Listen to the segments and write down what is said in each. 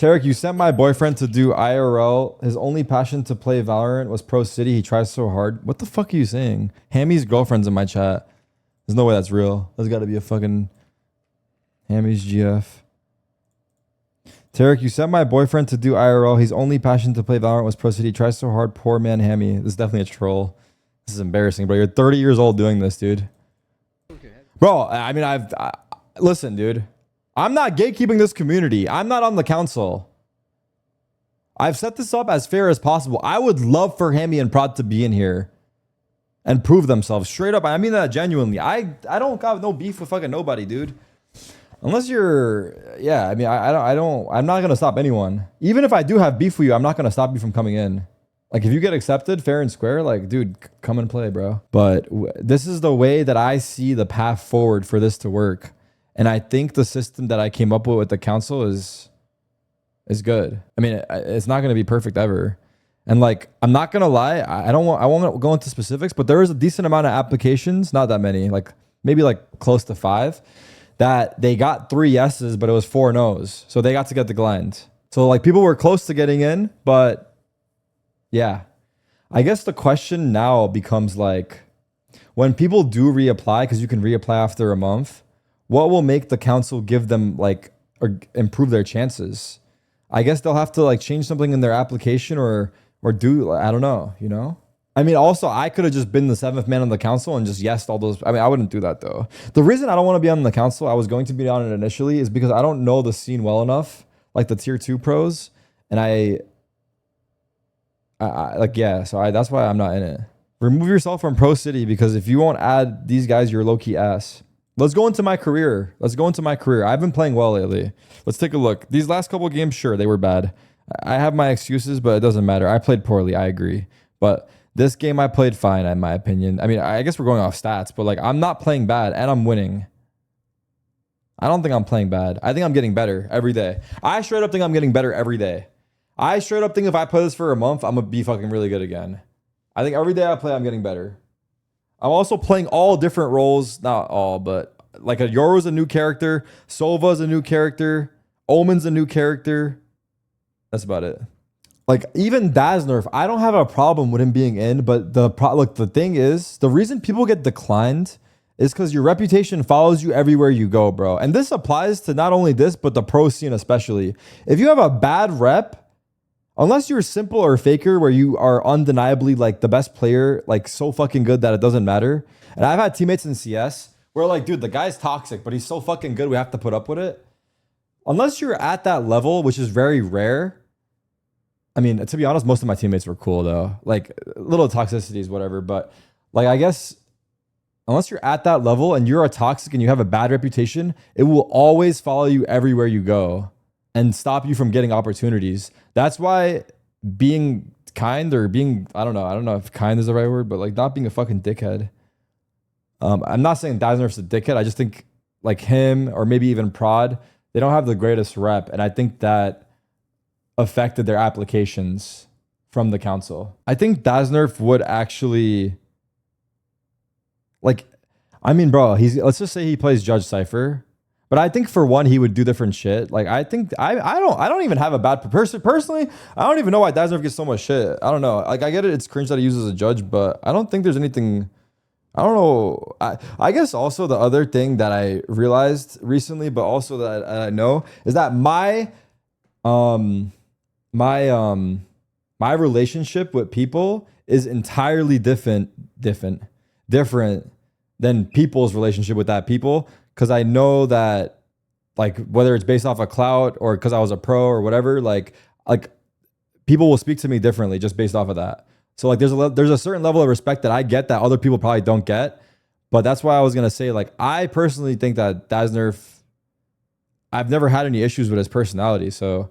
Tarik, you sent my boyfriend to do IRL. His only passion to play Valorant was Pro City. He tries so hard. What the fuck are you saying? Hammy's girlfriend's in my chat. There's no way that's real. There's got to be a fucking Hammy's GF. Tarik, you sent my boyfriend to do IRL. His only passion to play Valorant was Pro City. He tries so hard. Poor man Hammy. This is definitely a troll. This is embarrassing, bro. You're 30 years old doing this, dude. Bro, I mean, listen, dude. I'm not gatekeeping this community. I'm not on the council. I've set this up as fair as possible. I would love for Hammy and Prod to be in here and prove themselves straight up. I mean that genuinely. I don't got no beef with fucking nobody, dude. Unless you're, yeah, I mean, I'm not going to stop anyone. Even if I do have beef with you, I'm not going to stop you from coming in. Like, if you get accepted fair and square, like, dude, come and play, bro. But this is the way that I see the path forward for this to work. And I think the system that I came up with the council is good. I mean, it's not going to be perfect ever. And like, I'm not going to lie. I won't go into specifics, but there is a decent amount of applications, not that many, like maybe like close to 5, that they got 3 yeses, but it was 4 no's. So they got to get declined. So like people were close to getting in, but yeah, I guess the question now becomes like, when people do reapply, because you can reapply after a month, what will make the council give them like, or improve their chances? I guess they'll have to like change something in their application or do, I don't know, you know? I mean, also I could have just been the 7th man on the council and just yesed all those. I mean, I wouldn't do that though. The reason I don't want to be on the council, I was going to be on it initially, is because I don't know the scene well enough, like the tier 2 pros. And I like, yeah, so that's why I'm not in it. Remove yourself from Pro City, because if you won't add these guys, you're low-key ass. Let's go into my career. I've been playing well lately. Let's take a look. These last couple of games, sure, they were bad. I have my excuses, but it doesn't matter. I played poorly, I agree. But this game I played fine, in my opinion. I mean, I guess we're going off stats, but like, I'm not playing bad and I'm winning. I don't think I'm playing bad. I think I'm getting better every day. I straight up think I'm getting better every day. I straight up think if I play this for a month, I'm going to be fucking really good again. I think every day I play, I'm getting better. I'm also playing all different roles. Not all, but like a Yoro's a new character. Sova's a new character. Omen's a new character. That's about it. Like even Daznerf, I don't have a problem with him being in, but the thing is, the reason people get declined is because your reputation follows you everywhere you go, bro. And this applies to not only this, but the pro scene especially. If you have a bad rep, unless you're simple or faker where you are undeniably like the best player, like so fucking good that it doesn't matter. And I've had teammates in CS where like, dude, the guy's toxic, but he's so fucking good, we have to put up with it. Unless you're at that level, which is very rare. I mean, to be honest, most of my teammates were cool though. Like little toxicities, whatever. But like, I guess unless you're at that level and you're a toxic and you have a bad reputation, it will always follow you everywhere you go and stop you from getting opportunities. That's why being kind or being, I don't know if kind is the right word, but like not being a fucking dickhead. I'm not saying Daznerf's a dickhead. I just think like him or maybe even Prod, they don't have the greatest rep. And I think that affected their applications from the council. I think Daznerf would actually like, I mean, bro, let's just say he plays Judge Cypher. But I think for one, he would do different shit. Like I think I don't even have a bad personally. I don't even know why Daznerf gets so much shit. I don't know. Like I get it, it's cringe that he uses a judge, but I don't think there's anything. I don't know. I guess also the other thing that I realized recently, but also that I know, is that my relationship with people is entirely different than people's relationship with that people. Because I know that, like, whether it's based off a clout or because I was a pro or whatever, like people will speak to me differently just based off of that. So like, there's a certain level of respect that I get that other people probably don't get. But that's why I was gonna say, like, I personally think that Daznerf, I've never had any issues with his personality. So,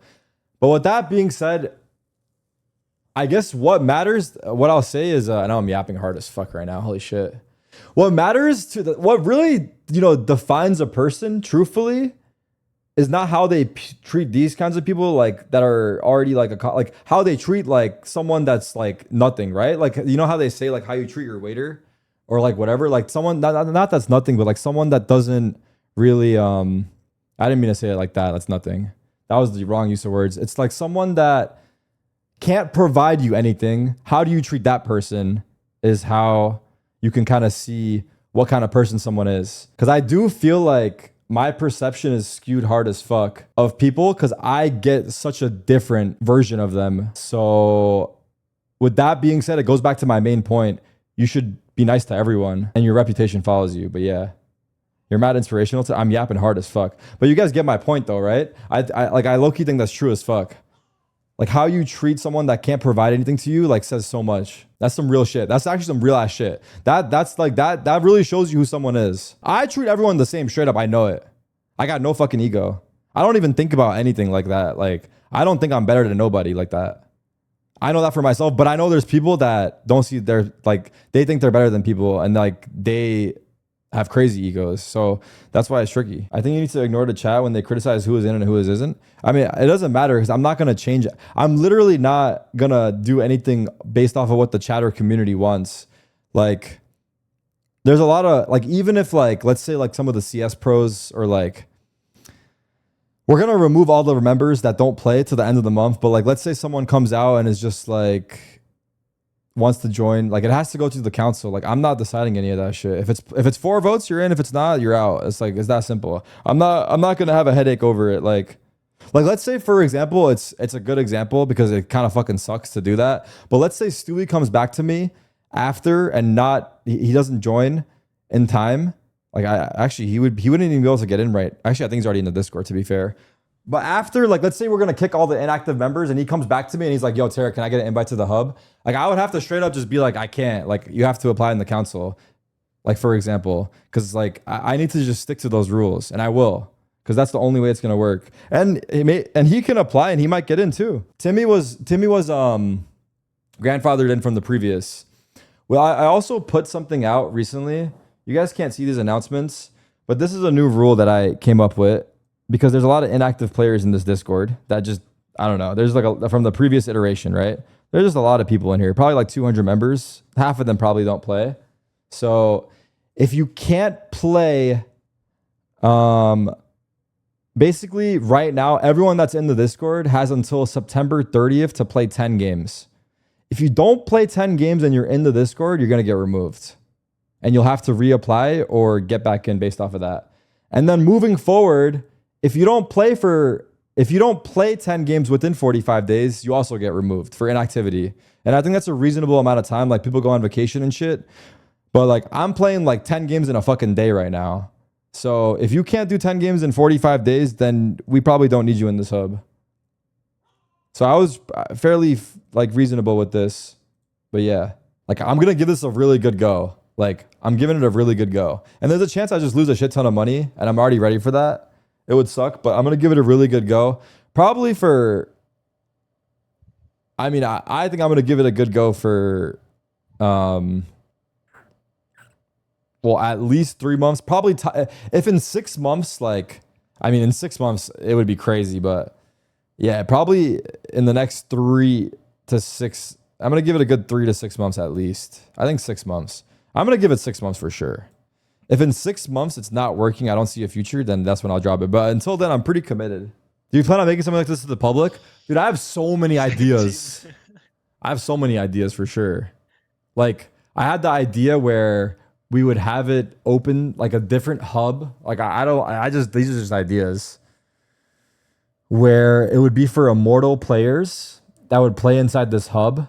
but with that being said, I guess what matters, what I'll say is, I know I'm yapping hard as fuck right now. Holy shit. What matters what really, defines a person truthfully is not how they treat these kinds of people, like that are already like like how they treat like someone that's like nothing, right? Like, you know how they say like how you treat your waiter or like whatever, like someone not that's nothing, but like someone that doesn't really, I didn't mean to say it like that. That's nothing. That was the wrong use of words. It's like someone that can't provide you anything. How do you treat that person is how you can kind of see what kind of person someone is. Because I do feel like my perception is skewed hard as fuck of people because I get such a different version of them. So with that being said, it goes back to my main point. You should be nice to everyone and your reputation follows you. But yeah, you're mad inspirational. I'm yapping hard as fuck. But you guys get my point though, right? I low-key think that's true as fuck. Like how you treat someone that can't provide anything to you, like says so much. That's some real shit. That's actually some real ass shit. That really shows you who someone is. I treat everyone the same, straight up. I know it. I got no fucking ego. I don't even think about anything like that. Like I don't think I'm better than nobody like that. I know that for myself, but I know there's people that don't see their, like, they think they're better than people and like they have crazy egos. So that's why it's tricky. I think you need to ignore the chat when they criticize who is in and who isn't. I mean, it doesn't matter because I'm not going to change it. I'm literally not going to do anything based off of what the chatter community wants. Like there's a lot of like, even if like, let's say like some of the CS pros or like, we're going to remove all the members that don't play to the end of the month. But like, let's say someone comes out and is just like, wants to join, like it has to go to the council. Like I'm not deciding any of that shit. If it's 4 votes, you're in. If it's not, you're out. It's like, it's that simple. I'm not going to have a headache over it. Like let's say for example, it's a good example because it kind of fucking sucks to do that. But let's say Stewie comes back to me after and he doesn't join in time. Like he wouldn't even be able to get in, right? Actually, I think he's already in the Discord, to be fair. But after, like, let's say we're going to kick all the inactive members and he comes back to me and he's like, yo, Tarik, can I get an invite to the hub? Like, I would have to straight up just be like, I can't. Like, you have to apply in the council. Like, for example, because, like, I need to just stick to those rules. And I will. Because that's the only way it's going to work. And he can apply and he might get in, too. Timmy was grandfathered in from the previous. Well, I also put something out recently. You guys can't see these announcements. But this is a new rule that I came up with. Because there's a lot of inactive players in this Discord that just, I don't know. There's like from the previous iteration, right? There's just a lot of people in here, probably like 200 members. Half of them probably don't play. So if you can't play, basically right now, everyone that's in the Discord has until September 30th to play 10 games. If you don't play 10 games and you're in the Discord, you're going to get removed. And you'll have to reapply or get back in based off of that. And then moving forward, if you don't play 10 games within 45 days, you also get removed for inactivity. And I think that's a reasonable amount of time. Like people go on vacation and shit. But like I'm playing like 10 games in a fucking day right now. So if you can't do 10 games in 45 days, then we probably don't need you in this hub. So I was fairly like reasonable with this. But yeah, like I'm going to give this a really good go. Like I'm giving it a really good go. And there's a chance I just lose a shit ton of money and I'm already ready for that. It would suck, but I'm going to give it a really good go. Probably for, I mean, I think I'm going to give it a good go for, well, at least 3 months. Probably, if in 6 months, like, I mean, in 6 months, it would be crazy, but yeah, probably in the next 3 to 6, I'm going to give it a good 3 to 6 months at least. I think 6 months. I'm going to give it 6 months for sure. If in 6 months it's not working, I don't see a future, then that's when I'll drop it. But until then, I'm pretty committed. Do you plan on making something like this to the public? Dude, I have so many ideas. I have so many ideas for sure. Like, I had the idea where we would have it open, like a different hub. Like, these are just ideas. Where it would be for immortal players that would play inside this hub.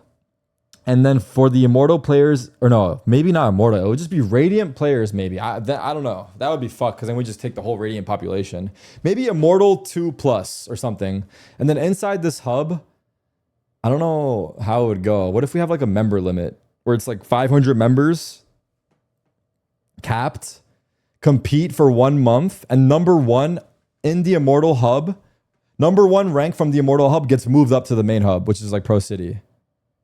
And then for the immortal players, or no, maybe not immortal. It would just be radiant players, maybe. I don't know. That would be fucked because then we just take the whole radiant population. Maybe immortal 2+ or something. And then inside this hub, I don't know how it would go. What if we have like a member limit where it's like 500 members capped, compete for 1 month, and number 1 in the immortal hub, number 1 rank from the immortal hub gets moved up to the main hub, which is like Pro City.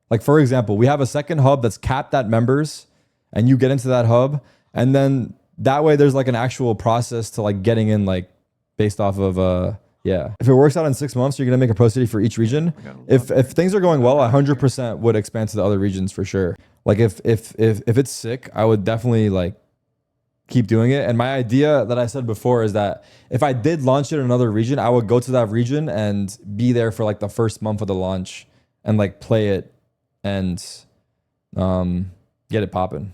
Like, for example, we have a second hub that's capped at members and you get into that hub. And then that way there's like an actual process to like getting in, like based off of, yeah. If it works out in 6 months, you're going to make a Pro City for each region. If things are going well, 100% would expand to the other regions for sure. Like if it's sick, I would definitely like keep doing it. And my idea that I said before is that if I did launch it in another region, I would go to that region and be there for like the first month of the launch and like play it and get it popping,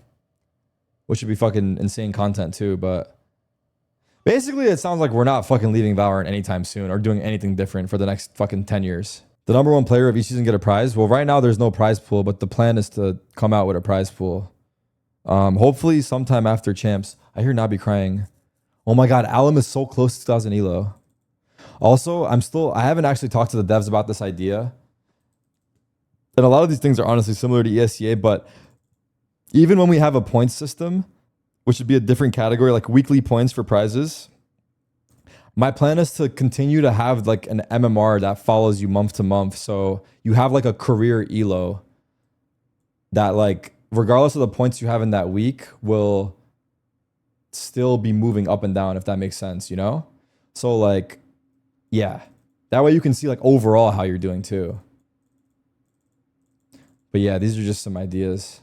which would be fucking insane content too. But basically, it sounds like we're not fucking leaving Valorant anytime soon or doing anything different for the next fucking 10 years. The number one player of each season get a prize. Well, right now there's no prize pool, but the plan is to come out with a prize pool. Hopefully sometime after champs. I hear Nabi crying. Oh my God, Alum is so close to 2000 elo. Also, I haven't actually talked to the devs about this idea. And a lot of these things are honestly similar to ESEA, but even when we have a points system, which would be a different category, like weekly points for prizes, my plan is to continue to have like an MMR that follows you month to month. So you have like a career elo that like, regardless of the points you have in that week, will still be moving up and down, if that makes sense, you know? So like, yeah, that way you can see like overall how you're doing too. But yeah, these are just some ideas.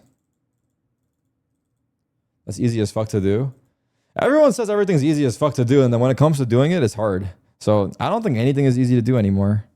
That's easy as fuck to do. Everyone says everything's easy as fuck to do, and then when it comes to doing it, it's hard. So I don't think anything is easy to do anymore.